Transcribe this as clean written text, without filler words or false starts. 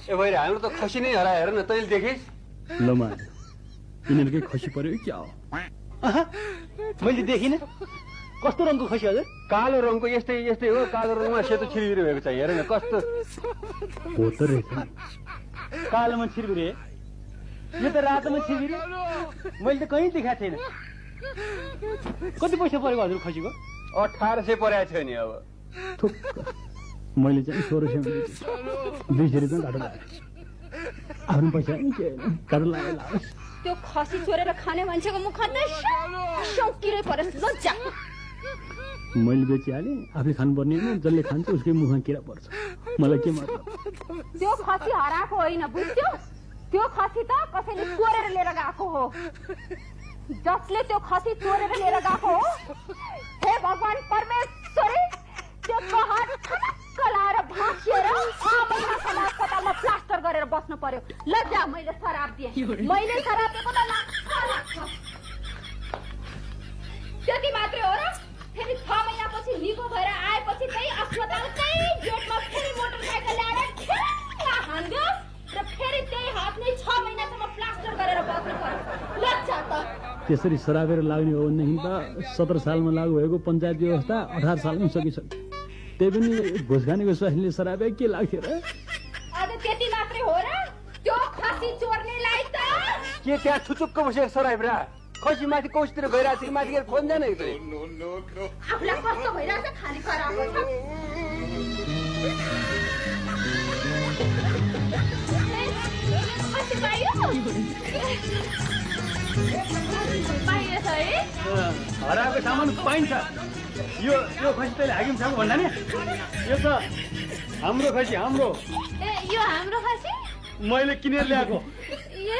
ए भइरा हाम्रो त खसी नै हरायो हेर न तैले देखिस ल मा यिनीहरुकै खसी पर्यो क्या हो मैले देखिन कस्तो रङको खसी हजुर कालो रङको यस्तै यस्तै हो कालो रङमा सेतो छिरबिरी भएको छ हेर न कस्तो हो त रहेछ कालोमा छिरबिरे यो त रातोमा छिरबिरे मैले त कहीँ देखाएको छैन कति पैसा परेको हजुर खसीको 1800 परेको थियो नि अब मैले चाहिँ 1600 200 रुपैयाँ काट्नु लाग्यो आफ्नो पैसा नि के काट्नु लाग्यो त्यो खसी चोरेर खाने मान्छेको मुखमा नै शौकिरै परेछ लज्जा मैले बेचिहालेँ आफै खानुपर्ने होइन जसले खान्छ उसकै मुखमा किरा पर्छ मलाई के मतलब त्यो खसी हराएको होइन बुझ्यौ त्यो खसी त कसैले चोरेर लिएर गएको हो जसले त्यो खसी चोरेर लिएर गएको हो हे भगवान परमेश्वरी त्यो कहर ठनक्क लाएर भाँसिएर 6 महिनासम्म अस्पतालमा प्लास्टर गरेर बस्नु पर्यो लज्जा मैले शराब दिएँ मैले शराब दिएको त लाग्छ त्यति मात्रै हो र फेरि 6 महिनापछि निको भएर आएपछि त्यही अस्पतालकै गेटमा फेरि मोटरसाइकल ल्याएर ठ्याङ्ग हान्दियो र फेरि त्यही हातले 6 महिनासम्म प्लास्टर गरेर बस्नु पर्यो लज्जा त त्यसरी सराबेर लाग्ने हो भनेदेखि त 17 सालमा लागू भएको पञ्चायत व्यवस्था 18 सालमा सकिसक्यो त्यही पनि घुस खानेको स्वास्नीले सराबे के लाग्थ्यो र अझ त्यति मात्रै हो र त्यो खसी चोर्नेलाई त के त्यहाँ छुचुक्क बसेको सराब रा खसी माथि कोसतिर गइरहेको छ कि माथि गएर खोज्दैन कि तै आफूलाई कस्तो भइरहेछ खाली कराएको छ खसी पाइयो पाइएछ है हराएको सामान पाइन्छ यो खसी तैँले हाकिम साहब भन्दा नि यो त हाम्रो खसी हाम्रो ए यो हाम्रो खसी मैले किनेर ल्याएको ए